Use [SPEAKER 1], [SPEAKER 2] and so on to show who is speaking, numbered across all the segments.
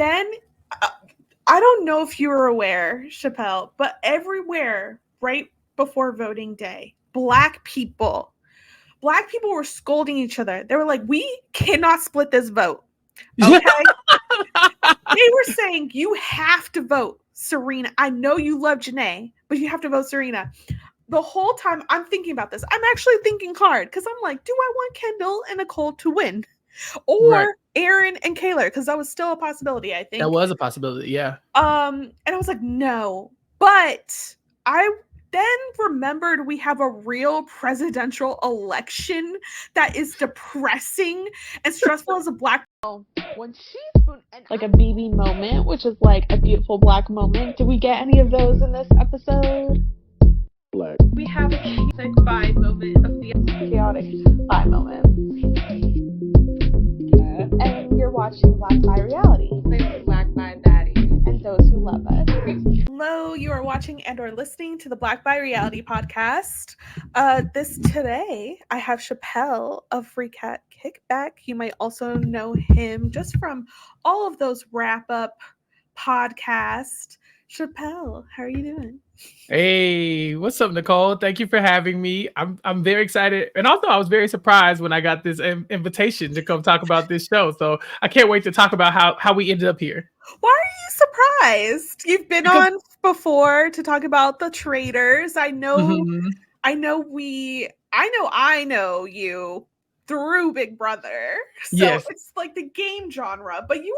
[SPEAKER 1] then I don't know if you were aware, Chappell, but everywhere right before voting day, Black people were scolding each other. They were like, we cannot split this vote. Okay? They were saying, you have to vote Serena. I know you love Janae, but you have to vote Serena. The whole time I'm thinking about this, I'm actually thinking hard because I'm like, do I want Kendall and Nicole to win? Or Aaron and Kaylor, because that was still a possibility, I think.
[SPEAKER 2] That was a possibility, yeah.
[SPEAKER 1] And I was like, no. But I then remembered we have a real presidential election that is depressing and stressful as a Black.
[SPEAKER 3] When she's like a BB moment, which is like a beautiful Black moment. Did we get any of those in this episode?
[SPEAKER 4] Black.
[SPEAKER 1] We have a chaotic vibe moment of the
[SPEAKER 3] chaotic vibe moment. And you're watching Black by Reality.
[SPEAKER 5] Black by Daddy.
[SPEAKER 3] And those who love us.
[SPEAKER 1] Hello, you are watching and or listening to the Black by Reality podcast. Today, I have Chappell of Recap Kickback. You might also know him just from all of those wrap-up podcasts. Chappell, how are you doing?
[SPEAKER 2] Hey, what's up, Nicole? Thank you for having me. I'm very excited. And also, I was very surprised when I got this invitation to come talk about this show. So I can't wait to talk about how we ended up here.
[SPEAKER 1] Why are you surprised? You've been on before to talk about the traders. I know you through Big Brother. So
[SPEAKER 2] yes.
[SPEAKER 1] It's like the game genre. But you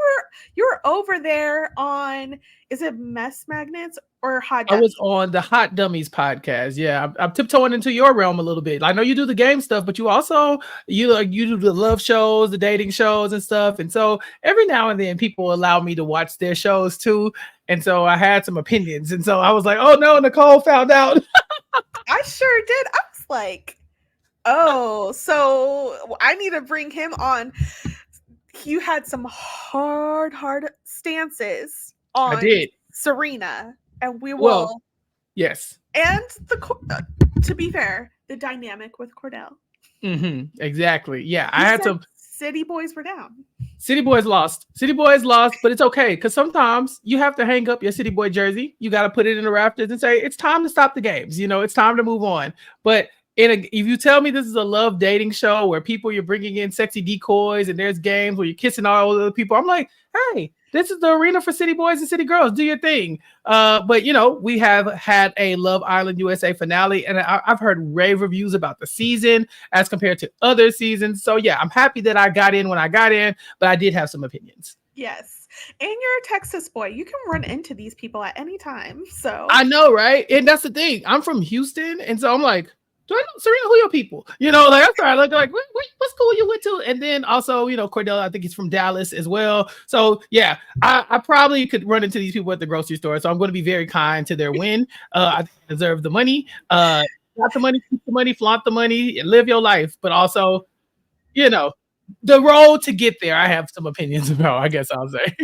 [SPEAKER 1] were over there on, is it Mess Magnets or Hot Dummies?
[SPEAKER 2] I was on the Hot Dummies podcast. Yeah, I'm tiptoeing into your realm a little bit. I know you do the game stuff, but you also you do the love shows, the dating shows and stuff. And so every now and then people allow me to watch their shows too. And so I had some opinions. And so I was like, oh no, Nicole found out.
[SPEAKER 1] I sure did. I was like, oh, so I need to bring him on. You had some hard stances on Serena, and we will.
[SPEAKER 2] Well, yes.
[SPEAKER 1] And to be fair, the dynamic with Cordell.
[SPEAKER 2] Exactly. Yeah, I had some.
[SPEAKER 1] City boys were down.
[SPEAKER 2] City boys lost, but it's okay because sometimes you have to hang up your City Boy jersey. You got to put it in the rafters and say it's time to stop the games. You know, it's time to move on. But if you tell me this is a love dating show where you're bringing in sexy decoys and there's games where you're kissing all the other people, I'm like, hey, this is the arena for city boys and city girls. Do your thing. But we have had a Love Island USA finale, and I've heard rave reviews about the season as compared to other seasons. So yeah, I'm happy that I got in when I got in, but I did have some opinions.
[SPEAKER 1] Yes. And you're a Texas boy. You can run into these people at any time. So
[SPEAKER 2] I know, right? And that's the thing. I'm from Houston, and so I'm like, do I know Serena? Who your people? Like I'm sorry, like what school you went to? And then also, Cordell, I think he's from Dallas as well. So yeah, I probably could run into these people at the grocery store. So I'm going to be very kind to their win. I think they deserve the money. Got the money, keep the money, flaunt the money, and live your life. But also, the road to get there, I have some opinions about, I guess I'll say.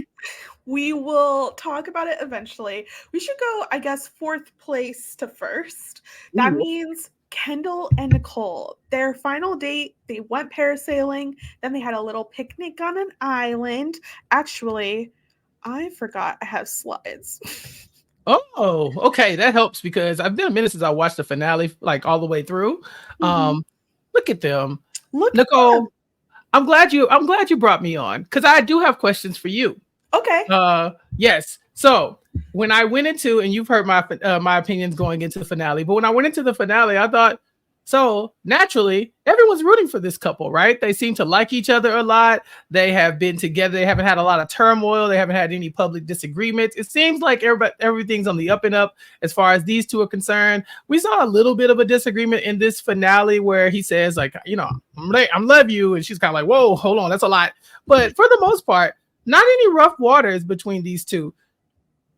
[SPEAKER 1] We will talk about it eventually. We should go, I guess, fourth place to first. That means Kendall and Nicole, their final date, they went parasailing, then they had a little picnic on an island. Actually, I forgot I have slides.
[SPEAKER 2] Oh, okay, that helps because I've been a minute since I watched the finale, like all the way through. Look at them. Nicole, I'm glad you brought me on because I do have questions for you.
[SPEAKER 1] Okay.
[SPEAKER 2] Yes. So when I went into, and you've heard my opinions going into the finale, but when I went into the finale, I thought, so naturally, everyone's rooting for this couple, right? They seem to like each other a lot. They have been together. They haven't had a lot of turmoil. They haven't had any public disagreements. It seems like everything's on the up and up as far as these two are concerned. We saw a little bit of a disagreement in this finale where he says, like, I'm love you. And she's kind of like, whoa, hold on, that's a lot. But for the most part, not any rough waters between these two.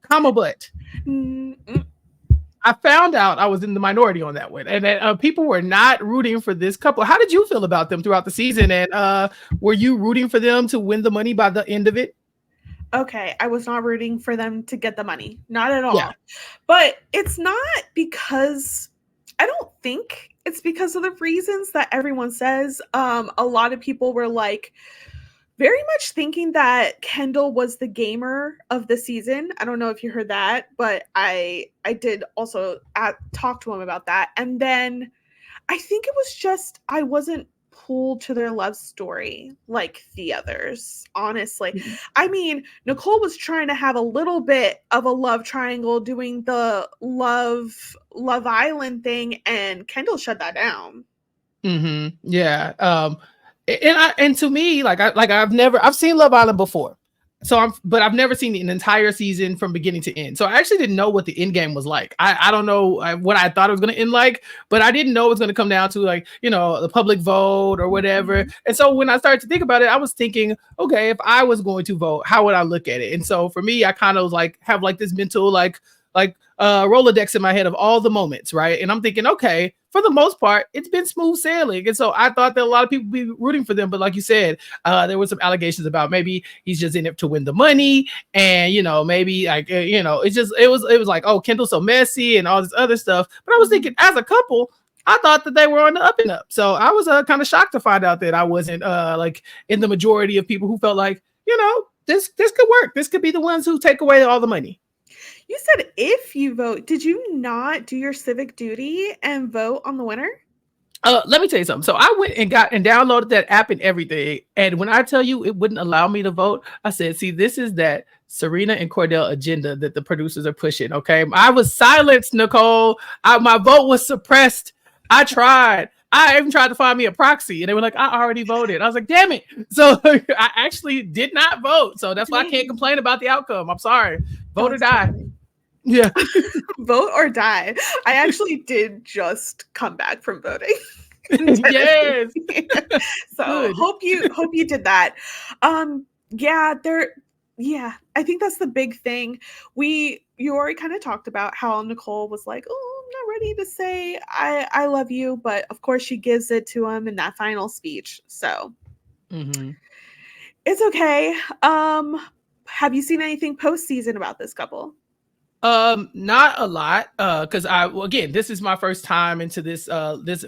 [SPEAKER 2] But I found out I was in the minority on that one, and that people were not rooting for this couple. How did you feel about them throughout the season? And were you rooting for them to win the money by the end of it?
[SPEAKER 1] Okay, I was not rooting for them to get the money. Not at all.
[SPEAKER 2] Yeah.
[SPEAKER 1] But it's not because, I don't think it's because of the reasons that everyone says. A lot of people were like, very much thinking that Kendall was the gamer of the season. I don't know if you heard that, but I did also talk to him about that. And then I think it was just I wasn't pulled to their love story like the others, honestly.
[SPEAKER 2] Mhm.
[SPEAKER 1] I mean, Nicole was trying to have a little bit of a love triangle doing the Love Island thing, and Kendall shut that down.
[SPEAKER 2] Mm-hmm. Yeah. And to me, I've seen Love Island before. But I've never seen an entire season from beginning to end. So I actually didn't know what the end game was like. I don't know what I thought it was going to end like, but I didn't know it was going to come down to the public vote or whatever.
[SPEAKER 1] Mhm.
[SPEAKER 2] And so when I started to think about it, I was thinking, okay, if I was going to vote, how would I look at it? And so for me, I kind of have this mental Rolodex in my head of all the moments, right? And I'm thinking, okay, for the most part, it's been smooth sailing. And so I thought that a lot of people would be rooting for them. But like you said, there were some allegations about maybe he's just in it to win the money. And, maybe it was like, oh, Kendall's so messy and all this other stuff. But I was thinking as a couple, I thought that they were on the up and up. So I was kind of shocked to find out that I wasn't in the majority of people who felt like, this could work. This could be the ones who take away all the money.
[SPEAKER 1] You said if you vote, did you not do your civic duty and vote on the winner?
[SPEAKER 2] Let me tell you something. So I went and downloaded that app and everything. And when I tell you it wouldn't allow me to vote, I said, see, this is that Serena and Cordell agenda that the producers are pushing. Okay. I was silenced, Nicole. My vote was suppressed. I tried. I even tried to find me a proxy and they were like, I already voted. I was like, damn it. So I actually did not vote. So that's why I can't complain about the outcome. I'm sorry. Vote or die.
[SPEAKER 1] Funny.
[SPEAKER 2] Yeah.
[SPEAKER 1] Vote or die. I actually did just come back from voting.
[SPEAKER 2] Yes.
[SPEAKER 1] So
[SPEAKER 2] Good.
[SPEAKER 1] hope you did that. Yeah, I think that's the big thing. You already kind of talked about how Nicole was like, oh, I'm not ready to say I love you, but of course she gives it to him in that final speech. So It's okay. Have you seen anything postseason about this couple?
[SPEAKER 2] Not a lot, because again, this is my first time into this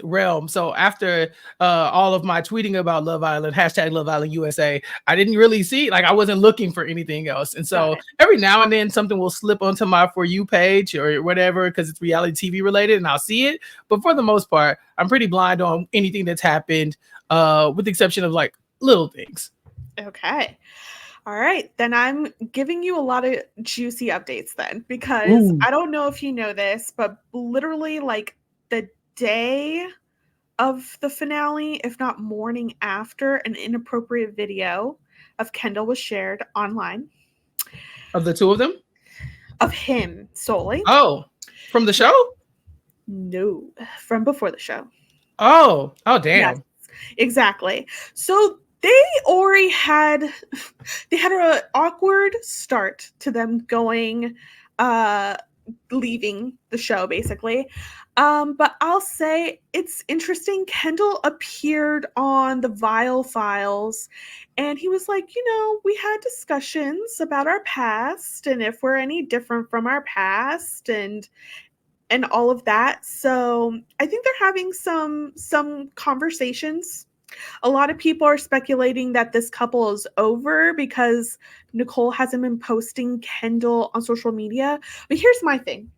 [SPEAKER 2] realm. So after all of my tweeting about Love Island, hashtag Love Island USA, I didn't really see, I wasn't looking for anything else. And so every now and then something will slip onto my For You page or whatever, because it's reality TV related and I'll see it. But for the most part, I'm pretty blind on anything that's happened, with the exception of little things.
[SPEAKER 1] Okay. All right, then I'm giving you a lot of juicy updates then, because I don't know if you know this, but literally the day of the finale, if not morning after, an inappropriate video of Kendall was shared online.
[SPEAKER 2] Of the two of them?
[SPEAKER 1] Of him solely.
[SPEAKER 2] Oh, from the show?
[SPEAKER 1] No, from before the show.
[SPEAKER 2] Oh, damn.
[SPEAKER 1] Yes, exactly. So they already had an awkward start to them going, leaving the show, basically. But I'll say it's interesting. Kendall appeared on the Vile Files, and he was like, we had discussions about our past and if we're any different from our past and all of that. So I think they're having some conversations. A lot of people are speculating that this couple is over because Nicole hasn't been posting Kendall on social media. But here's my thing.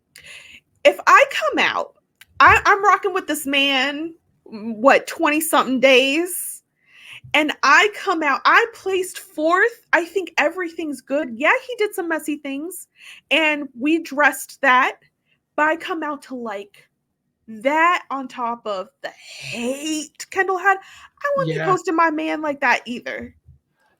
[SPEAKER 1] If I come out, I'm rocking with this man, 20-something days, and I come out, I placed 4th. I think everything's good. Yeah, he did some messy things, and we dressed that. But I come out to that on top of the hate Kendall had. I wouldn't be posting my man like that either.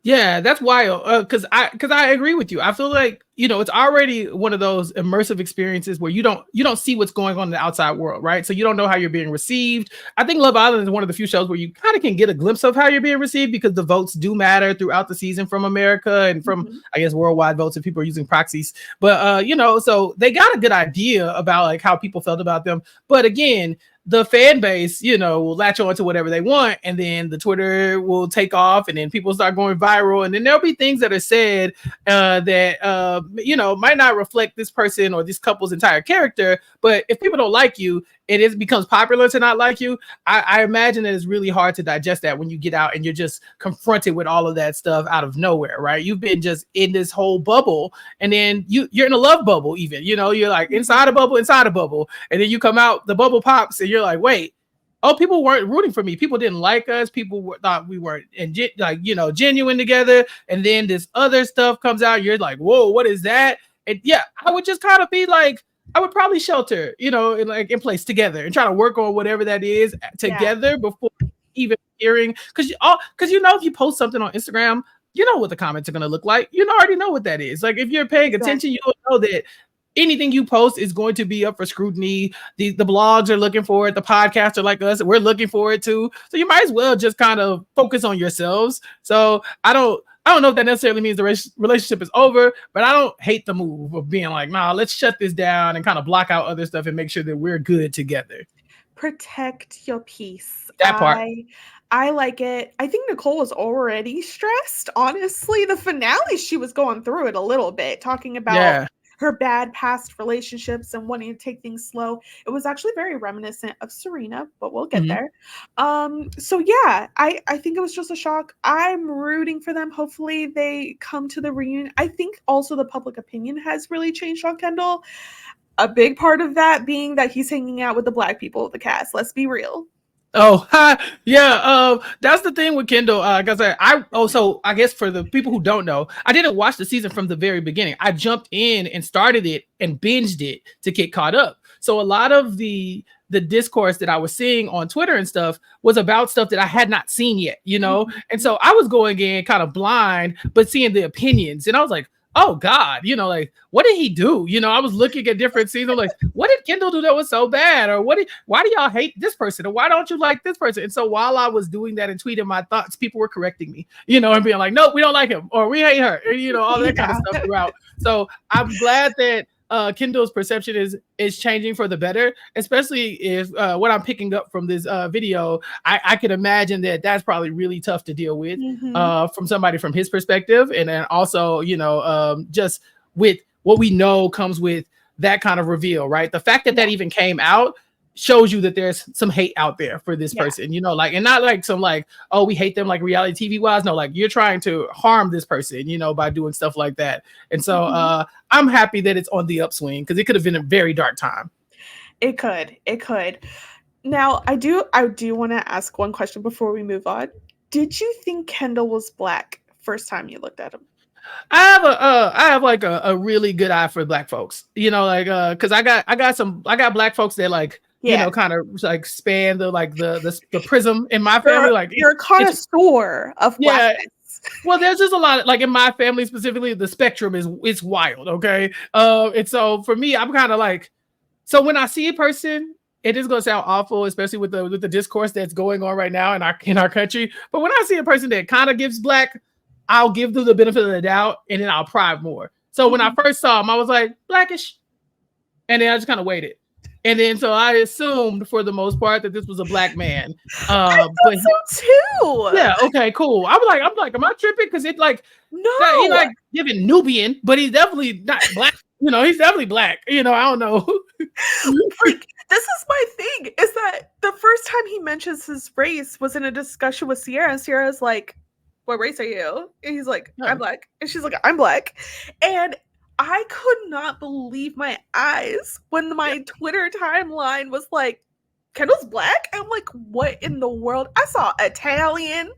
[SPEAKER 2] Yeah, that's wild. Because I agree with you. I feel like it's already one of those immersive experiences where you don't see what's going on in the outside world, right? So you don't know how you're being received. I think Love Island is one of the few shows where you kind of can get a glimpse of how you're being received because the votes do matter throughout the season from America and from I guess worldwide votes if people are using proxies. But so they got a good idea about how people felt about them. But again, the fan base, will latch on to whatever they want, and then the Twitter will take off, and then people start going viral, and then there'll be things that are said that might not reflect this person or this couple's entire character. But if people don't like you, it becomes popular to not like you, I imagine that it's really hard to digest that when you get out and you're just confronted with all of that stuff out of nowhere, right? You've been just in this whole bubble, and then you're in a love bubble even, you're like inside a bubble, and then you come out, the bubble pops, and you're like, wait, oh, people weren't rooting for me. People didn't like us. People thought we weren't genuine together. And then this other stuff comes out. You're like, whoa, what is that? And yeah, I would just kind of be like, I would probably shelter, in place together and try to work on whatever that is together before even hearing. Because if you post something on Instagram, you know what the comments are going to look like. You already know what that is. Like if you're paying attention, you'll know that anything you post is going to be up for scrutiny. The blogs are looking for it. The podcasts are like us. We're looking for it too. So you might as well just kind of focus on yourselves. So I don't know if that necessarily means the relationship is over, but I don't hate the move of being like, nah, let's shut this down and kind of block out other stuff and make sure that we're good together.
[SPEAKER 1] Protect your peace.
[SPEAKER 2] That part.
[SPEAKER 1] I like it. I think Nicole was already stressed. Honestly, the finale, she was going through it a little bit, talking about her bad past relationships and wanting to take things slow. It was actually very reminiscent of Serena, but we'll get there. So yeah, I think it was just a shock. I'm rooting for them. Hopefully they come to the reunion. I think also the public opinion has really changed on Kendall. A big part of that being that he's hanging out with the Black people of the cast. Let's be real.
[SPEAKER 2] Oh, yeah. That's the thing with Kendall. So I guess for the people who don't know, I didn't watch the season from the very beginning. I jumped in and started it and binged it to get caught up. So a lot of the discourse that I was seeing on Twitter and stuff was about stuff that I had not seen yet, And so I was going in kind of blind, but seeing the opinions, and I was like, oh God, like, what did he do? I was looking at different scenes. I'm like, what did Kendall do that was so bad? Or why do y'all hate this person? Or why don't you like this person? And so while I was doing that and tweeting my thoughts, people were correcting me, and being like, no, we don't like him, or we hate her, or, all that kind of stuff throughout. So I'm glad that Kendall's perception is changing for the better, especially if what I'm picking up from this video, I can imagine that that's probably really tough to deal with from somebody from his perspective. And then also, just with what we know comes with that kind of reveal, right? The fact that even came out shows you that there's some hate out there for this person, and not like some like, oh, we hate them like reality TV wise. No, like you're trying to harm this person, by doing stuff like that. And so I'm happy that it's on the upswing because it could have been a very dark time.
[SPEAKER 1] It could. Now I do want to ask one question before we move on. Did you think Kendall was Black first time you looked at him?
[SPEAKER 2] I have like a really good eye for Black folks, because I got Black folks that like, kind of like span the prism in my family.
[SPEAKER 1] You're a connoisseur of Blackness.
[SPEAKER 2] Well, there's just a lot of, like in my family specifically, the spectrum is wild. Okay. And so for me, I'm kind of like, so when I see a person, it is going to sound awful, especially with the discourse that's going on right now in our country. But when I see a person that kind of gives Black, I'll give them the benefit of the doubt, and then I'll pry more. So when I first saw him, I was like, Blackish. And then I just kind of waited. And then so I assumed for the most part that this was a Black man.
[SPEAKER 1] I thought so too.
[SPEAKER 2] Yeah, okay, cool. I'm like, am I tripping? Because it like,
[SPEAKER 1] no,
[SPEAKER 2] he's like giving Nubian, but he's definitely not Black. He's definitely Black. I don't know.
[SPEAKER 1] Like, this is my thing, is that the first time he mentions his race was in a discussion with Sierra, and Sierra's like, what race are you? And he's like, I'm Black. And she's like, I'm Black. And I could not believe my eyes when my Twitter timeline was like, Kendall's Black? I'm like, what in the world? I saw Italian.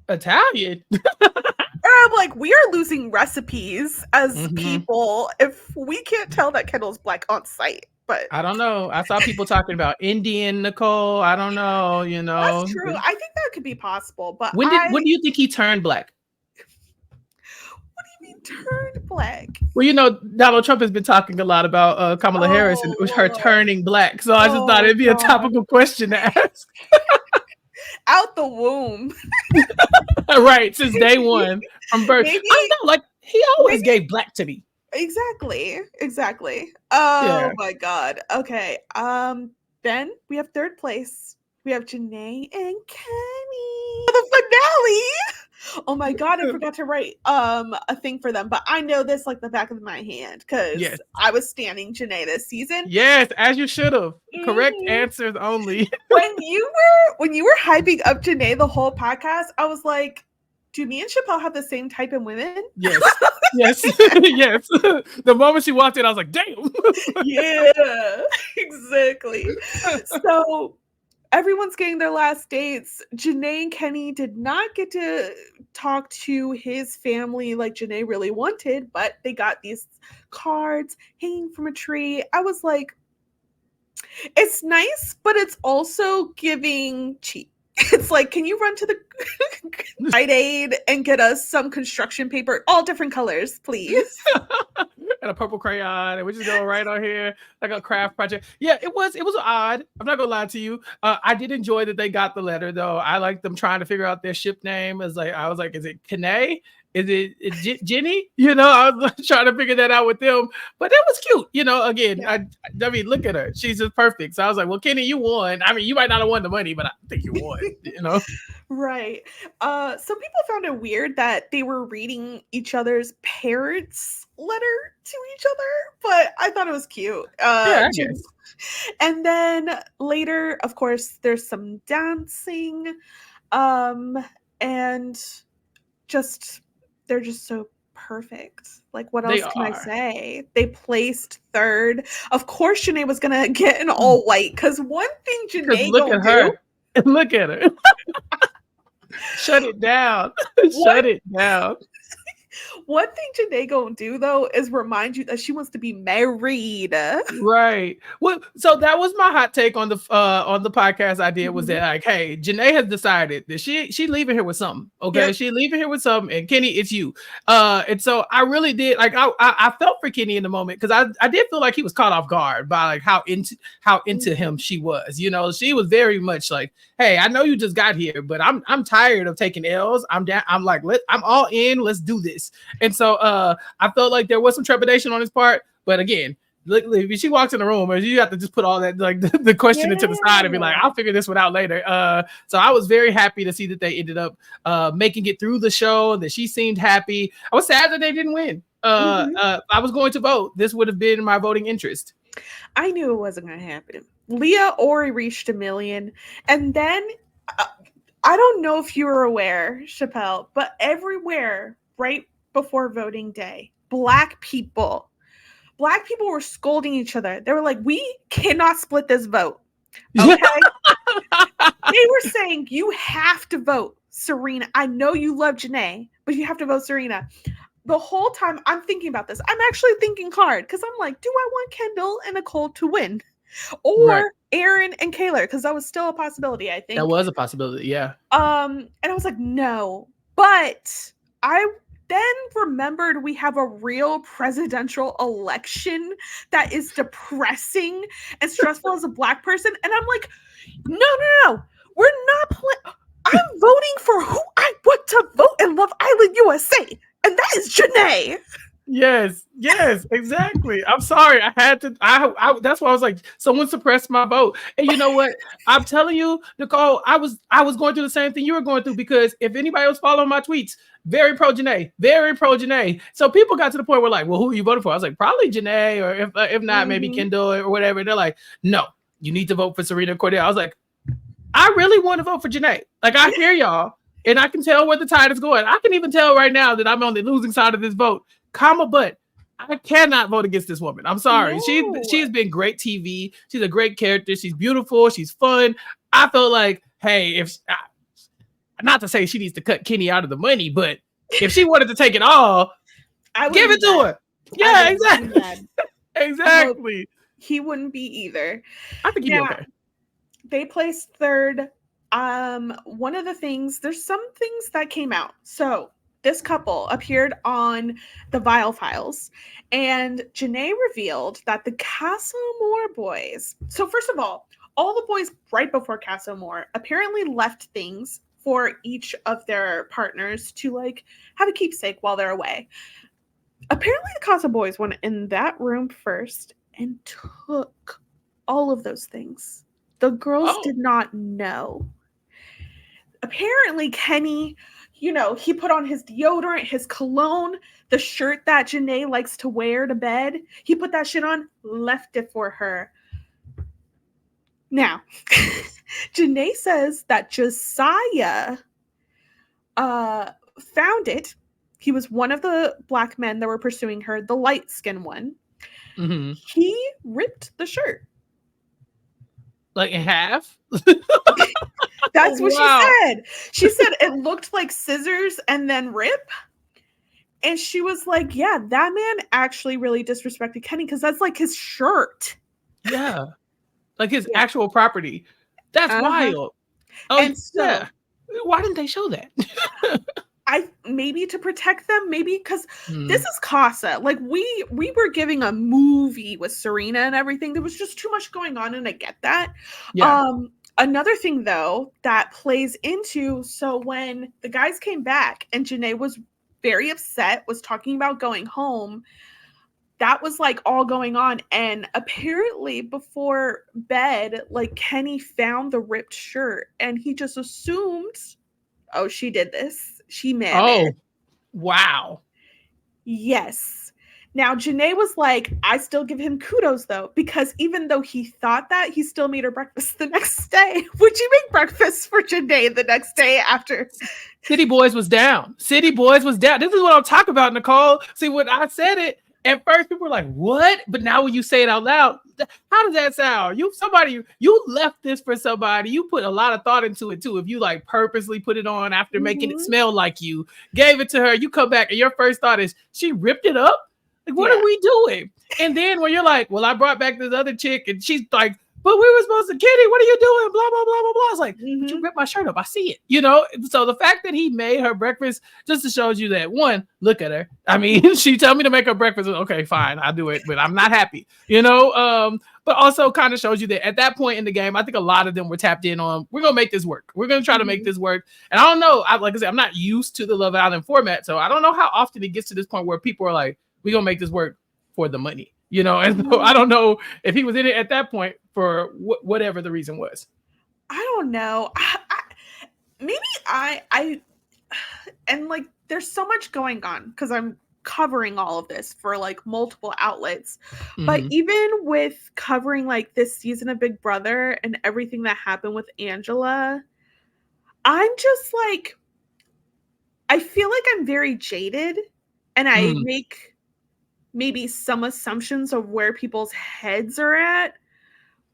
[SPEAKER 1] And I'm like, we are losing recipes as people if we can't tell that Kendall's Black on sight. But
[SPEAKER 2] I don't know. I saw people talking about Indian Nicole. I don't know,
[SPEAKER 1] That's true. I think that could be possible. But
[SPEAKER 2] when do you think he turned Black?
[SPEAKER 1] What do you mean turned Black?
[SPEAKER 2] Well, Donald Trump has been talking a lot about Kamala Harris and her turning Black. So I just thought it'd be a topical question to ask.
[SPEAKER 1] Out the womb.
[SPEAKER 2] Right, since day one from birth. I don't know, like he always gave Black to me.
[SPEAKER 1] Exactly. Oh my God. Okay. Then we have third place. We have Janae and Kenny. The finale. Oh my god, I forgot to write a thing for them, but I know this like the back of my hand because
[SPEAKER 2] Yes.
[SPEAKER 1] I was standing Janae this season.
[SPEAKER 2] Yes, as you should have. Correct
[SPEAKER 1] Mhm.
[SPEAKER 2] answers only.
[SPEAKER 1] When you were hyping up Janae the whole podcast, I was like, do me and Chappell have the same type of women?
[SPEAKER 2] Yes. Yes. Yes. The moment she walked in, I was like, damn.
[SPEAKER 1] Yeah, exactly. So everyone's getting their last dates. Janae and Kenny did not get to talk to his family like Janae really wanted, but they got these cards hanging from a tree. I was like, it's nice, but it's also giving cheap. It's like, can you run to the Rite Aid and get us some construction paper, all different colors, please?
[SPEAKER 2] And a purple crayon, and we just go right on here like a craft project. Yeah, it was odd. I'm not gonna lie to you. I did enjoy that they got the letter though. I like them trying to figure out their ship name. I was like, is it Kane? Is it Jenny? You know, I was trying to figure that out with them, but that was cute. You know, again,
[SPEAKER 1] Yeah.
[SPEAKER 2] I mean, look at her. She's just perfect. So I was like, well, Kenny, you won. I mean, you might not have won the money, but I think you won. You know,
[SPEAKER 1] Right. Some people found it weird that they were reading each other's parents' letter to each other, but I thought it was cute.
[SPEAKER 2] yeah, I guess.
[SPEAKER 1] And then later, of course, there's some dancing, and just they're just so perfect. Like, what
[SPEAKER 2] They
[SPEAKER 1] else can I
[SPEAKER 2] are.
[SPEAKER 1] say? They placed third. Of course, Janae was gonna get an all white because one thing
[SPEAKER 2] Because
[SPEAKER 1] Janae
[SPEAKER 2] look
[SPEAKER 1] gonna
[SPEAKER 2] at her.
[SPEAKER 1] do.
[SPEAKER 2] Look at her. Shut it down. Shut it down.
[SPEAKER 1] One thing Janae gonna do though is remind you that she wants to be married.
[SPEAKER 2] Right. Well, so that was my hot take on the podcast I did was that like, hey, Janae has decided that she leaving here with something. Okay,
[SPEAKER 1] Yep.
[SPEAKER 2] she leaving here with something, and Kenny, it's you. And so I really did like I felt for Kenny in the moment because I did feel like he was caught off guard by like how into him she was. You know, she was very much like, hey, I know you just got here, but I'm tired of taking L's. I'm down. I'm like, I'm all in. Let's do this. And so I felt like there was some trepidation on his part, but again, if she walks in the room, you have to just put all that like the question into the side and be like, I'll figure this one out later. So I was very happy to see that they ended up making it through the show, that she seemed happy. I was sad that they didn't win. I was going to vote. This would have been my voting interest.
[SPEAKER 1] I knew it wasn't gonna happen. Leah Ori reached 1 million, and then I don't know if you were aware, Chappell, but everywhere right before voting day, black people were scolding each other. They were like, we cannot split this vote. Okay. They were saying, you have to vote Serena. I know you love Janae, but you have to vote Serena. The whole time I'm thinking about this, I'm actually thinking hard because I'm like, do I want Kendall and Nicole to win? Or Aaron and Kaylor? Because that was still a possibility, I think.
[SPEAKER 2] That was a possibility, yeah.
[SPEAKER 1] And I was like, no. But I then remembered we have a real presidential election that is depressing and stressful as a black person. And I'm like, no. We're not playing. I'm voting for who I want to vote in Love Island USA. And that is Janae.
[SPEAKER 2] Yes, exactly. I'm sorry. I had to. I that's why I was like, someone suppressed my vote. And you know what? I'm telling you, Nicole, I was going through the same thing you were going through because if anybody was following my tweets, very pro Janae. So people got to the point where like, well, who are you voting for? I was like, probably Janae, or if not, maybe Kendall or whatever. They're like, no, you need to vote for Serena and Cordell. I was like, I really want to vote for Janae. Like, I hear y'all, and I can tell where the tide is going. I can even tell right now that I'm on the losing side of this vote. But I cannot vote against this woman. I'm sorry.
[SPEAKER 1] No.
[SPEAKER 2] She's been great TV. She's a great character. She's beautiful. She's fun. I felt like, hey, not to say she needs to cut Kenny out of the money, but if she wanted to take it all, give it to her. Yeah, exactly. Exactly.
[SPEAKER 1] He wouldn't be either.
[SPEAKER 2] I think he'd be okay.
[SPEAKER 1] They placed third. One of the things, there's some things that came out. So this couple appeared on the Vile Files, and Janae revealed that the Casa Amor boys. So first of all the boys right before Casa Amor apparently left things for each of their partners to like have a keepsake while they're away. Apparently the Casa boys went in that room first and took all of those things. The girls did not know. Apparently Kenny, he put on his deodorant, his cologne, the shirt that Janae likes to wear to bed. He put that shit on, left it for her. Now, Janae says that Josiah found it. He was one of the black men that were pursuing her, the light-skinned one.
[SPEAKER 2] Mm-hmm.
[SPEAKER 1] He ripped the shirt.
[SPEAKER 2] Like in half?
[SPEAKER 1] That's what she said. She said it looked like scissors and then rip. And she was like, yeah, that man actually really disrespected Kenny because that's like his shirt.
[SPEAKER 2] Yeah. Like his actual property. That's wild. Oh,
[SPEAKER 1] and so,
[SPEAKER 2] yeah. Why didn't they show that?
[SPEAKER 1] Maybe to protect them, maybe because this is Casa. Like we were giving a movie with Serena and everything. There was just too much going on, and I get that. Yeah. Another thing though that plays into, so when the guys came back and Janae was very upset, was talking about going home, that was like all going on. And apparently before bed, like Kenny found the ripped shirt and he just assumed, oh, she did this. She managed.
[SPEAKER 2] Oh, wow.
[SPEAKER 1] Yes. Now, Janae was like, I still give him kudos, though, because even though he thought that, he still made her breakfast the next day. Would you make breakfast for Janae the next day after?
[SPEAKER 2] City Boys was down. City Boys was down. This is what I'm talking about, Nicole. See, when I said it, at first people were like, what? But now when you say it out loud, how does that sound? You left this for somebody. You put a lot of thought into it too. If you like purposely put it on after making it smell like you, gave it to her, you come back and your first thought is, she ripped it up? Like, what are we doing? And then when you're like, well, I brought back this other chick and she's like, but we were supposed to, Kenny, what are you doing? Blah, blah, blah, blah, blah. It's like, but you ripped my shirt up. I see it, So the fact that he made her breakfast just to show you that, one, look at her. I mean, she told me to make her breakfast. Okay, fine, I'll do it, but I'm not happy, but also kind of shows you that at that point in the game, I think a lot of them were tapped in on, we're going to make this work. We're going to try to make this work. And I don't know, like I said, I'm not used to the Love Island format, so I don't know how often it gets to this point where people are like, we're going to make this work for the money. And so I don't know if he was in it at that point for whatever the reason was.
[SPEAKER 1] I don't know. And like, there's so much going on because I'm covering all of this for like multiple outlets. But even with covering like this season of Big Brother and everything that happened with Angela, I'm just like, I feel like I'm very jaded and I make maybe some assumptions of where people's heads are at.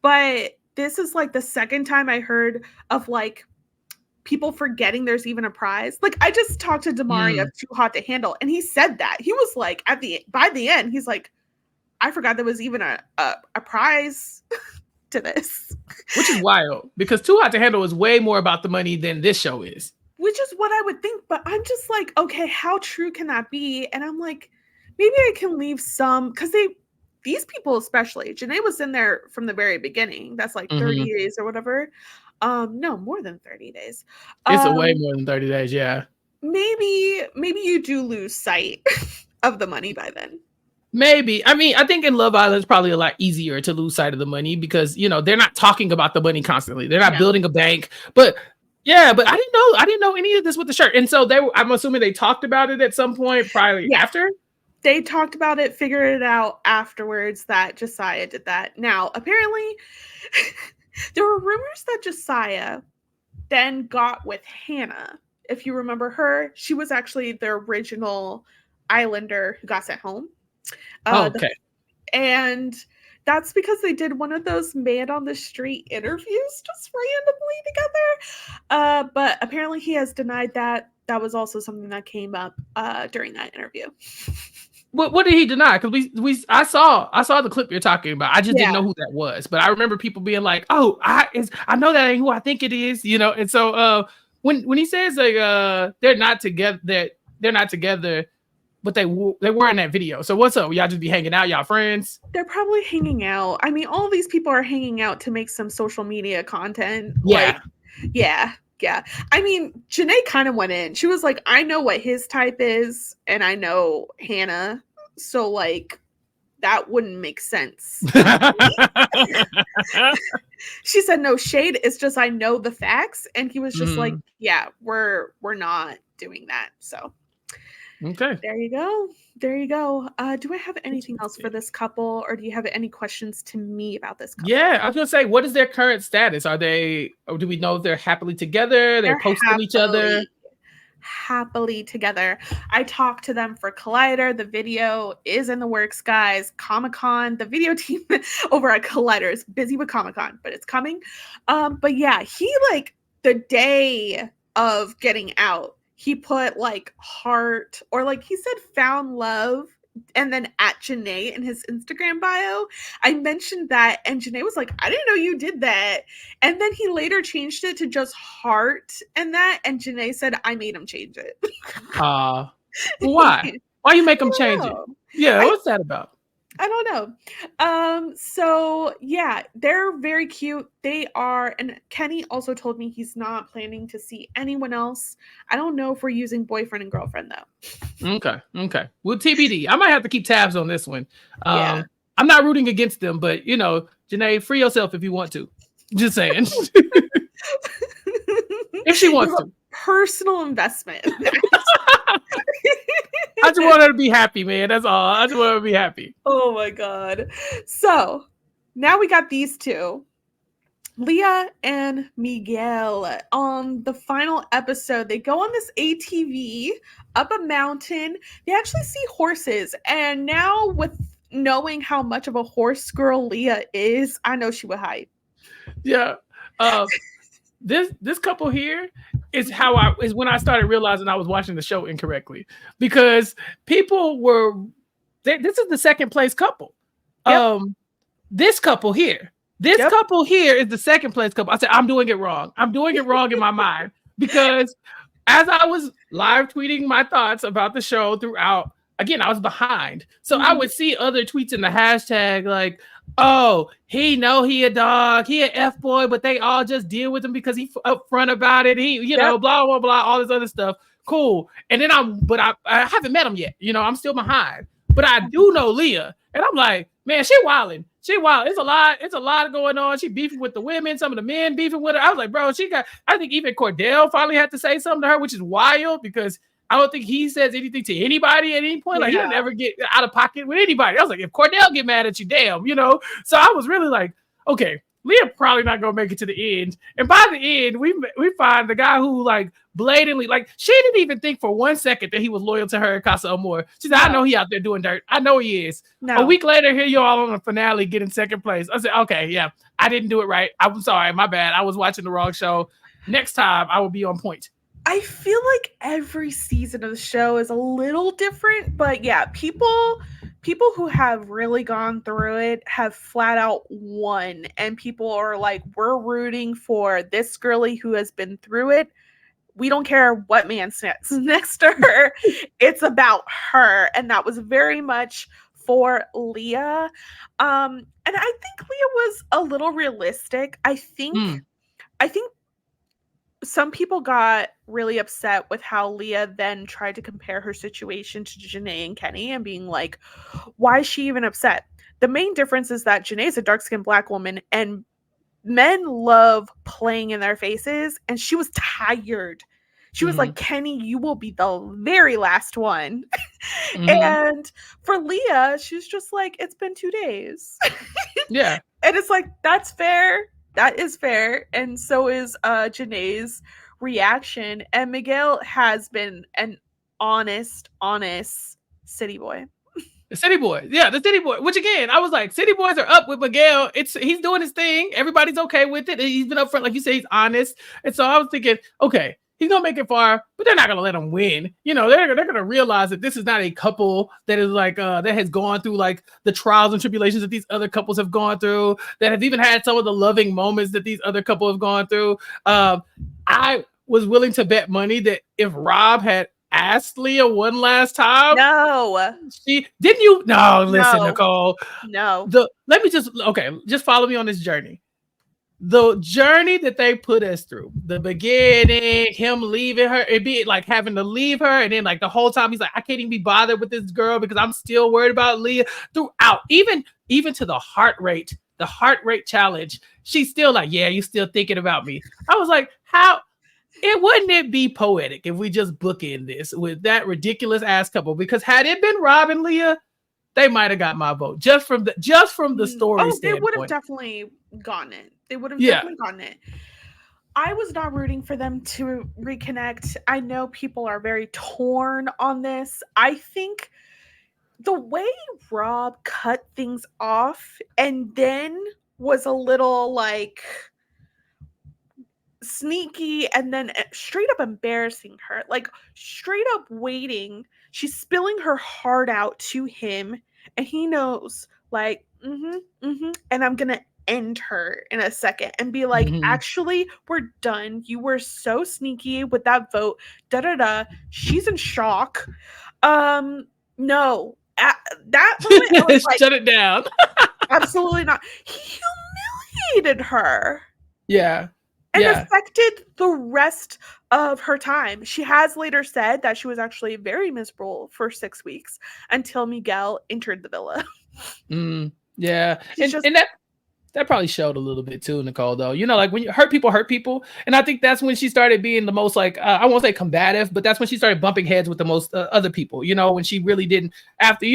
[SPEAKER 1] But this is like the second time I heard of like people forgetting there's even a prize. Like I just talked to Damari of Too Hot to Handle and he said that. He was like by the end, he's like, I forgot there was even a prize to this.
[SPEAKER 2] Which is wild because Too Hot to Handle is way more about the money than this show is.
[SPEAKER 1] Which is what I would think, but I'm just like, okay, how true can that be? And I'm like, maybe I can leave some, because these people especially, Janae was in there from the very beginning. That's like 30 days or whatever. No, more than 30 days.
[SPEAKER 2] It's way more than 30 days, yeah.
[SPEAKER 1] Maybe you do lose sight of the money by then.
[SPEAKER 2] Maybe. I mean, I think in Love Island, it's probably a lot easier to lose sight of the money because, they're not talking about the money constantly. They're not building a bank. But yeah, but I didn't know any of this with the shirt. And so I'm assuming they talked about it at some point probably after.
[SPEAKER 1] They talked about it, figured it out afterwards that Josiah did that. Now, apparently, there were rumors that Josiah then got with Hannah. If you remember her, she was actually the original Islander who got sent home.
[SPEAKER 2] Okay.
[SPEAKER 1] And that's because they did one of those man on the street interviews just randomly together. But apparently he has denied that. That was also something that came up during that interview.
[SPEAKER 2] What did he deny? Because I saw the clip you're talking about. I just didn't know who that was. But I remember people being like, "Oh, I know that ain't who I think it is," And so when he says like they're not together, but they were in that video. So what's up? Y'all just be hanging out? Y'all friends?
[SPEAKER 1] They're probably hanging out. I mean, all these people are hanging out to make some social media content.
[SPEAKER 2] Yeah.
[SPEAKER 1] Yeah. I mean, Janae kind of went in. She was like, I know what his type is, and I know Hannah. So, like, that wouldn't make sense. She said, no shade. It's just I know the facts. And he was just like, yeah, we're not doing that. So
[SPEAKER 2] okay,
[SPEAKER 1] there you go. There you go. Do I have anything else for this couple, or do you have any questions to me about this couple?
[SPEAKER 2] Yeah, I was gonna say, what is their current status? Are they, or do we know if they're happily together? They're posting each other.
[SPEAKER 1] Happily together. I talked to them for Collider. The video is in the works, guys. Comic-Con, the video team over at Collider is busy with Comic-Con, but it's coming. But yeah, he like the day of getting out, he put like heart, or like he said found love, and then at Janae in his Instagram bio. I mentioned that, and Janae was like, I didn't know you did that. And then he later changed it to just heart and that, and Janae said, I made him change it.
[SPEAKER 2] Why? Why you make him change it? Yeah, what's that about?
[SPEAKER 1] I don't know. So yeah, they're very cute. They are, and Kenny also told me he's not planning to see anyone else. I don't know if we're using boyfriend and girlfriend though.
[SPEAKER 2] Okay. Well, TBD. I might have to keep tabs on this one.
[SPEAKER 1] Yeah.
[SPEAKER 2] I'm not rooting against them, but you know, Janae, free yourself if you want to. Just saying. If she wants to.
[SPEAKER 1] Personal investment.
[SPEAKER 2] I just want her to be happy, man. That's all. I just want her to be happy.
[SPEAKER 1] Oh my God. So now we got these two, Leah and Miguel. On the final episode, they go on this ATV up a mountain. They actually see horses. And now with knowing how much of a horse girl Leah is, I know she would hype.
[SPEAKER 2] Yeah. This couple here is when I started realizing I was watching the show incorrectly, because people were this is the second place couple.
[SPEAKER 1] Yep.
[SPEAKER 2] This couple here couple here is the second place couple. I said, I'm doing it wrong. I'm doing it wrong in my mind, because as I was live tweeting my thoughts about the show throughout, again, I was behind. So I would see other tweets in the hashtag like, oh, he a dog, he an F-boy, but they all just deal with him because he upfront about it. He, know, blah, blah, blah, all this other stuff. Cool. And then I haven't met him yet. You know, I'm still behind. But I do know Leah. And I'm like, man, she wilding. It's a lot going on. She beefing with the women, some of the men beefing with her. I was like, bro, I think even Cordell finally had to say something to her, which is wild, because I don't think he says anything to anybody at any point. Like, he didn't ever get out of pocket with anybody. I was like, if Cordell get mad at you, damn, you know? So I was really like, okay, Leah probably not going to make it to the end. And by the end, we find the guy who, like, blatantly, like, she didn't even think for 1 second that he was loyal to her at Casa Amor. She said, I know he out there doing dirt. I know he is. No. A week later, here you all on the finale getting second place. I said, okay, yeah, I didn't do it right. I'm sorry, my bad. I was watching the wrong show. Next time, I will be on point.
[SPEAKER 1] I feel like every season of the show is a little different, but yeah, people who have really gone through it have flat out won, and people are like, we're rooting for this girly who has been through it. We don't care what man sits next to her. It's about her, and that was very much for Leah. And I think Leah was a little realistic. I think some people got really upset with how Leah then tried to compare her situation to Janae and Kenny, and being like, why is she even upset? The main difference is that Janae's a dark-skinned Black woman, and men love playing in their faces, and she was tired. She was like, Kenny, you will be the very last one. And for Leah, she's just like, it's been 2 days.
[SPEAKER 2] Yeah.
[SPEAKER 1] And it's like, that's fair. That is fair. And so is Janae's reaction. And Miguel has been an honest city boy.
[SPEAKER 2] The city boy. Yeah, the city boy. Which, again, I was like, city boys are up with Miguel. He's doing his thing. Everybody's okay with it. He's been up front. Like you say, he's honest. And so I was thinking, okay, he's going to make it far, but they're not going to let him win. You know, they're going to realize that this is not a couple that is like, that has gone through like the trials and tribulations that these other couples have gone through, that have even had some of the loving moments that these other couples have gone through. I was willing to bet money that if Rob had asked Leah one last time.
[SPEAKER 1] No.
[SPEAKER 2] Listen, Nicole.
[SPEAKER 1] No.
[SPEAKER 2] Just follow me on this journey. The journey that they put us through, the beginning, him leaving her, it be like having to leave her, and then like the whole time he's like, I can't even be bothered with this girl because I'm still worried about Leah throughout, even to the heart rate challenge. She's still like, yeah, you still thinking about me. I was like, how? Wouldn't it be poetic if we just bookend this with that ridiculous ass couple? Because had it been Rob and Leah, they might have got my vote just from the story standpoint.
[SPEAKER 1] They would have definitely gotten it. They would have definitely gotten it. I was not rooting for them to reconnect. I know people are very torn on this. I think the way Rob cut things off and then was a little like sneaky and then straight up embarrassing her, like straight up waiting. She's spilling her heart out to him and he knows like, and I'm going to end her in a second and be like, actually, we're done. You were so sneaky with that vote. She's in shock. No. At that moment, I was like,
[SPEAKER 2] shut it down.
[SPEAKER 1] Absolutely not. He humiliated her.
[SPEAKER 2] Yeah.
[SPEAKER 1] And affected the rest of her time. She has later said that she was actually very miserable for 6 weeks until Miguel entered the villa.
[SPEAKER 2] Yeah. And that probably showed a little bit too, Nicole, though. You know, like when you hurt people. And I think that's when she started being the most like, I won't say combative, but that's when she started bumping heads with the most other people, you know, when she really didn't after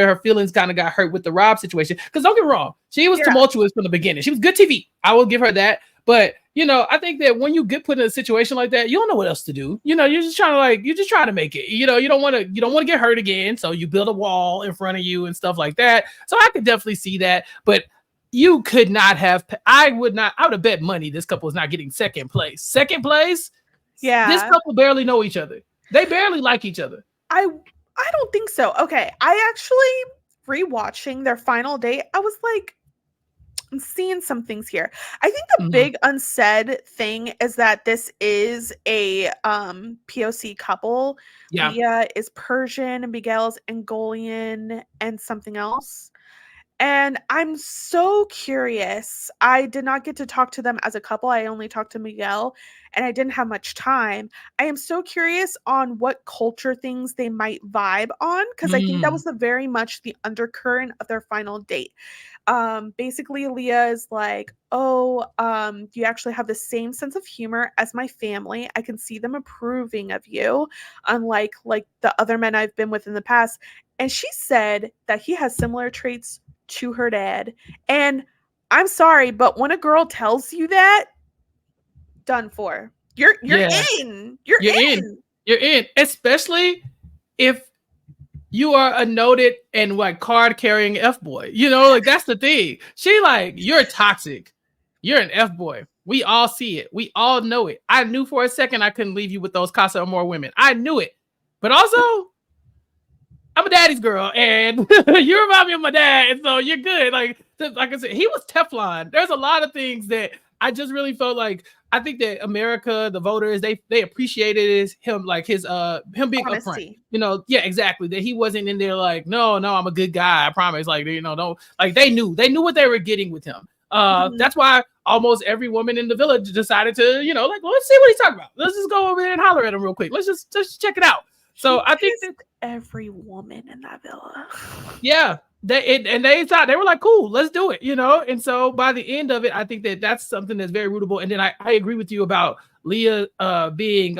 [SPEAKER 2] her feelings kind of got hurt with the Rob situation. Because don't get me wrong, she was tumultuous from the beginning. She was good TV. I will give her that. But, you know, I think that when you get put in a situation like that, you don't know what else to do. You know, you're just trying to make it. You know, you don't want to get hurt again. So you build a wall in front of you and stuff like that. So I could definitely see that. But you could not have, I would have bet money this couple is not getting second place. Second place? Yeah. This couple barely know each other. They barely like each other.
[SPEAKER 1] I don't think so. Okay. I actually, rewatching their final date, I was like, I'm seeing some things here. I think the big unsaid thing is that this is a POC couple. Yeah. Leah is Persian and Miguel is Angolian and something else. And I'm so curious. I did not get to talk to them as a couple. I only talked to Miguel and I didn't have much time. I am so curious on what culture things they might vibe on because I think that was very much the undercurrent of their final date. Basically Leah is like, you actually have the same sense of humor as my family. I can see them approving of you, unlike like the other men I've been with in the past. And she said that he has similar traits to her dad. And I'm sorry, but when a girl tells you that, done for. You're in. You're in.
[SPEAKER 2] You're in. Especially if you are a noted and like card carrying F-boy. You know, like that's the thing. She like, you're toxic. You're an F-boy. We all see it. We all know it. I knew for a second I couldn't leave you with those Casa Amor women. I knew it. But also, I'm a daddy's girl, and you remind me of my dad, and so you're good. Like I said, he was Teflon. There's a lot of things that I just really felt like. I think that America, the voters, they appreciated him, like his him being upfront. You know, yeah, exactly. That he wasn't in there like, no, I'm a good guy. I promise. Like, you know, don't like they knew what they were getting with him. That's why almost every woman in the village decided to, you know, like, let's see what he's talking about. Let's just go over there and holler at him real quick. Let's just check it out. So I think that
[SPEAKER 1] every woman in that villa.
[SPEAKER 2] Yeah, they thought they were like, cool, let's do it, you know. And so by the end of it, I think that that's something that's very rootable. And then I agree with you about Leah being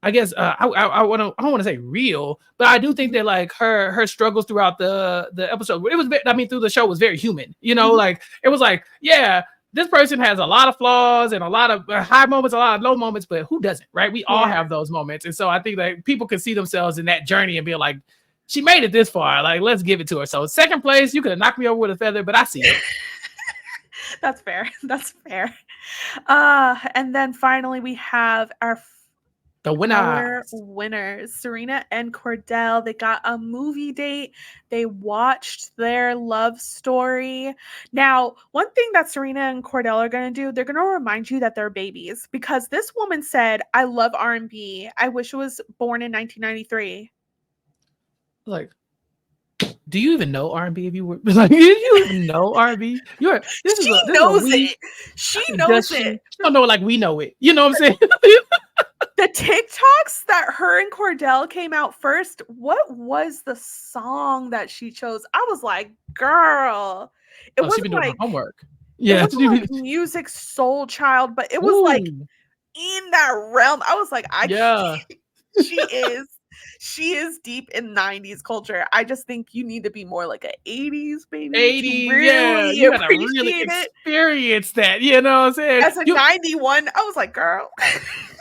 [SPEAKER 2] I guess I don't want to say real, but I do think that like her struggles throughout the episode, through the show was very human, you know. Like it was like, yeah, this person has a lot of flaws and a lot of high moments, a lot of low moments, but who doesn't, right? We all have those moments. And so I think that people can see themselves in that journey and be like, she made it this far. Like, let's give it to her. So second place, you could have knocked me over with a feather, but I see it.
[SPEAKER 1] That's fair. That's fair. And then finally we have the winners, Serena and Cordell. They got a movie date. They watched their love story. Now, one thing that Serena and Cordell are going to do, they're going to remind you that they're babies because this woman said, I love R&B. I wish it was born in 1993.
[SPEAKER 2] Like, do you even know R&B? If you were like, do you even know R&B?
[SPEAKER 1] She knows it. She knows it.
[SPEAKER 2] She don't know it like we know it. You know what I'm saying?
[SPEAKER 1] The TikToks that her and Cordell came out first, what was the song that she chose? I was like, girl. It wasn't
[SPEAKER 2] like
[SPEAKER 1] doing
[SPEAKER 2] homework.
[SPEAKER 1] Yeah. It wasn't like Music Soul Child, but it was like in that realm. I was like,
[SPEAKER 2] Yeah.
[SPEAKER 1] she is deep in 90s culture. I just think you need to be more like an 80s baby
[SPEAKER 2] 80s,
[SPEAKER 1] to really
[SPEAKER 2] you gotta really
[SPEAKER 1] appreciate it.
[SPEAKER 2] experience that, you know what I'm saying?
[SPEAKER 1] As a 91, I was like, girl.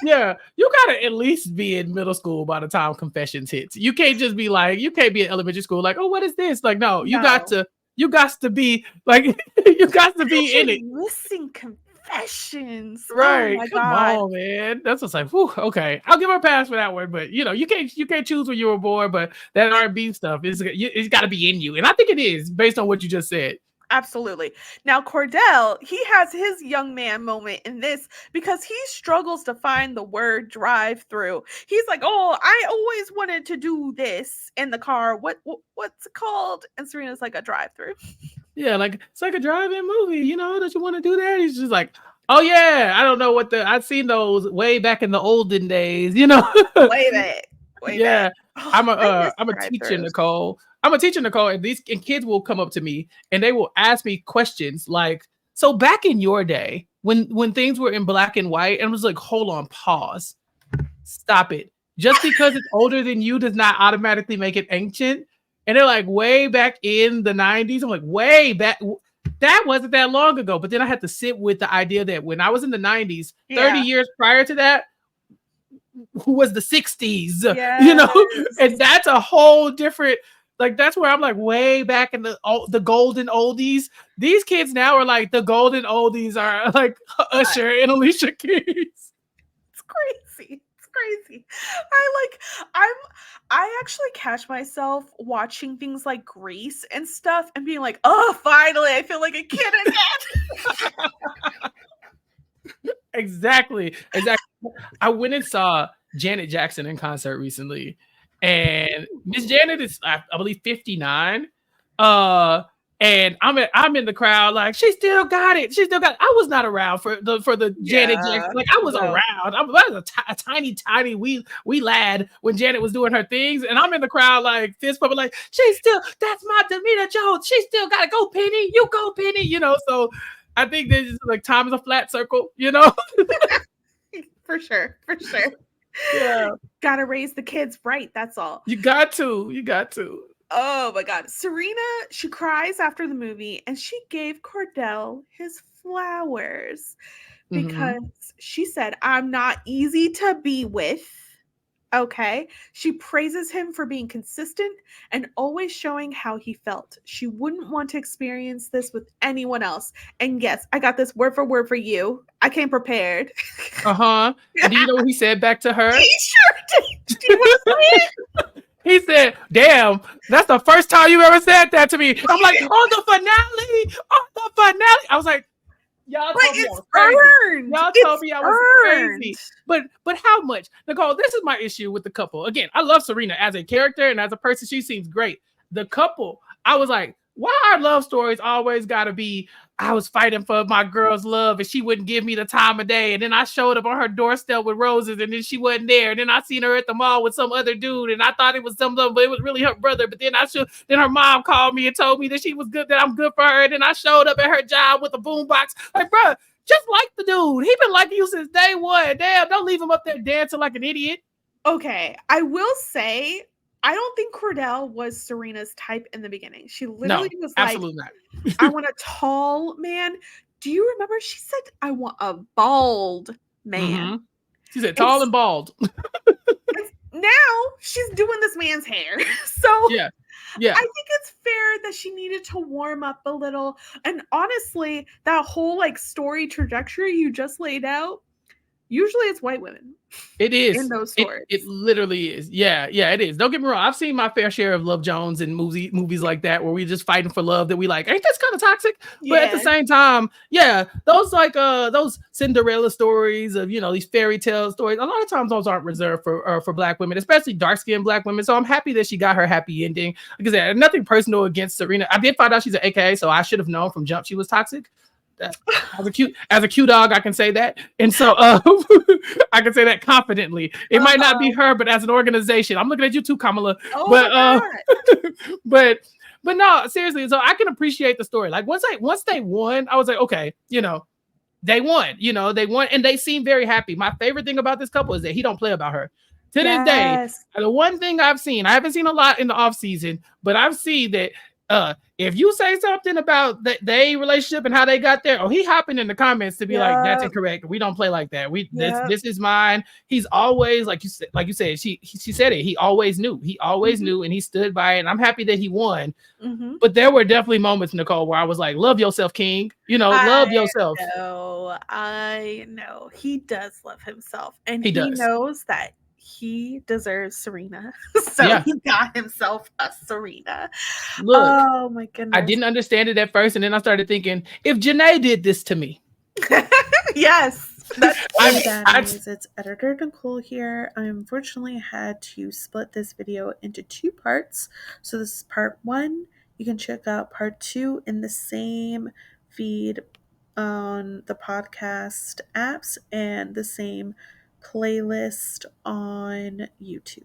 [SPEAKER 2] Yeah, you gotta at least be in middle school by the time Confessions hits. You can't just be like, you can't be in elementary school like, oh, what is this? Like, no, you got to be like, you got to be in it.
[SPEAKER 1] Missing Confessions,
[SPEAKER 2] right?
[SPEAKER 1] Oh my
[SPEAKER 2] Come
[SPEAKER 1] God.
[SPEAKER 2] on, man. That's what's like, whew, okay, I'll give her a pass for that one. But you know, you can't choose when you were born. But that R&B stuff it's got to be in you, and I think it is based on what you just said.
[SPEAKER 1] Absolutely. Now, Cordell, he has his young man moment in this because he struggles to find the word drive through. He's like, oh, I always wanted to do this in the car. What's it called? And Serena's like, a drive through.
[SPEAKER 2] Yeah, like it's like a drive-in movie, you know, that you want to do that. He's just like, oh yeah, I don't know I've seen those way back in the olden days, you know.
[SPEAKER 1] Way back.
[SPEAKER 2] Yeah.
[SPEAKER 1] Oh,
[SPEAKER 2] I'm a teacher, Nicole. I'm a teacher, Nicole, and kids will come up to me and they will ask me questions like, so back in your day, when things were in black and white, and I was like, hold on, pause. Stop it. Just because it's older than you does not automatically make it ancient. And they're like, way back in the 90s. I'm like, way back. That wasn't that long ago. But then I had to sit with the idea that when I was in the 90s, 30 years prior to that, who was the 60s, you know? And that's a whole different, like, that's where I'm like, way back in the golden oldies. These kids now are like, the golden oldies are like Usher and Alicia Keys.
[SPEAKER 1] It's crazy. Crazy. I actually catch myself watching things like Grease and stuff and being like, oh, finally, I feel like a kid again.
[SPEAKER 2] Exactly. I went and saw Janet Jackson in concert recently, and Miss Janet is, I believe, 59. And I'm in the crowd like, she still got it. I was not around for the Janet Jackson. Like, I was around. I was a tiny wee lad when Janet was doing her things, and I'm in the crowd like fist pumping, like, that's my Damita Jones. She still got to go, Penny. You go, Penny. You know. So I think there's just, like, time is a flat circle. You know.
[SPEAKER 1] For sure.
[SPEAKER 2] Yeah.
[SPEAKER 1] Gotta raise the kids right. That's all.
[SPEAKER 2] You got to.
[SPEAKER 1] Oh my God. Serena, she cries after the movie and she gave Cordell his flowers because she said, I'm not easy to be with. Okay. She praises him for being consistent and always showing how he felt. She wouldn't want to experience this with anyone else. And yes, I got this word for word for you. I came prepared.
[SPEAKER 2] And do you know what he said back to her?
[SPEAKER 1] He sure did. Do you want to say it?
[SPEAKER 2] He said, damn, that's the first time you ever said that to me. I'm like, on the finale. I was like, y'all told me I was crazy. Y'all told me I was crazy. But how much? Nicole, this is my issue with the couple. Again, I love Serena as a character and as a person. She seems great. The couple, I was like, why our love stories always got to be, I was fighting for my girl's love and she wouldn't give me the time of day. And then I showed up on her doorstep with roses and then she wasn't there. And then I seen her at the mall with some other dude and I thought it was something, but it was really her brother. But then then her mom called me and told me that she was good, that I'm good for her. And then I showed up at her job with a boombox. Like, bro, just like the dude. He been liking you since day one. Damn, don't leave him up there dancing like an idiot.
[SPEAKER 1] Okay, I will say, I don't think Cordell was Serena's type in the beginning. She literally was like,
[SPEAKER 2] absolutely not.
[SPEAKER 1] I want a tall man. Do you remember? She said, I want a bald man.
[SPEAKER 2] She said tall and bald.
[SPEAKER 1] Now she's doing this man's hair. So
[SPEAKER 2] yeah.
[SPEAKER 1] I think it's fair that she needed to warm up a little. And honestly, that whole like story trajectory you just laid out, usually it's white women.
[SPEAKER 2] It is.
[SPEAKER 1] In those stories.
[SPEAKER 2] It literally is. Yeah, it is. Don't get me wrong. I've seen my fair share of Love Jones and movies like that where we just fighting for love that we like. Ain't that's kind of toxic? Yeah. But at the same time, yeah, those like those Cinderella stories of, you know, these fairy tale stories, a lot of times those aren't reserved for Black women, especially dark-skinned Black women. So I'm happy that she got her happy ending. Like I said, nothing personal against Serena. I did find out she's an AKA, so I should have known from jump she was toxic. As a cute dog, I can say that, and so I can say that confidently. It might not be her, but as an organization, I'm looking at you too, Kamala. But no, seriously. So I can appreciate the story. Like once they won, I was like, okay, you know, they won, they won, and they seem very happy. My favorite thing about this couple is that he don't play about her. To this day, the one thing I've seen, I haven't seen a lot in the off season, but I've seen that if you say something about their relationship and how they got there, he hopping in the comments to be like, that's incorrect. We don't play like that. This is mine. He's always like you said, she said it. He always knew. He always knew, and he stood by it. And I'm happy that he won. But there were definitely moments, Nicole, where I was like, love yourself, King. Love yourself.
[SPEAKER 1] I know. He does love himself. And
[SPEAKER 2] he
[SPEAKER 1] knows that he deserves Serena. So he got himself a Serena.
[SPEAKER 2] Look,
[SPEAKER 1] oh my goodness.
[SPEAKER 2] I didn't understand it at first. And then I started thinking, if Janae did this to me.
[SPEAKER 1] Yes.
[SPEAKER 4] It's editor Nicole here. I unfortunately had to split this video into 2 parts. So this is part 1. You can check out part 2 in the same feed on the podcast apps and the same playlist on YouTube.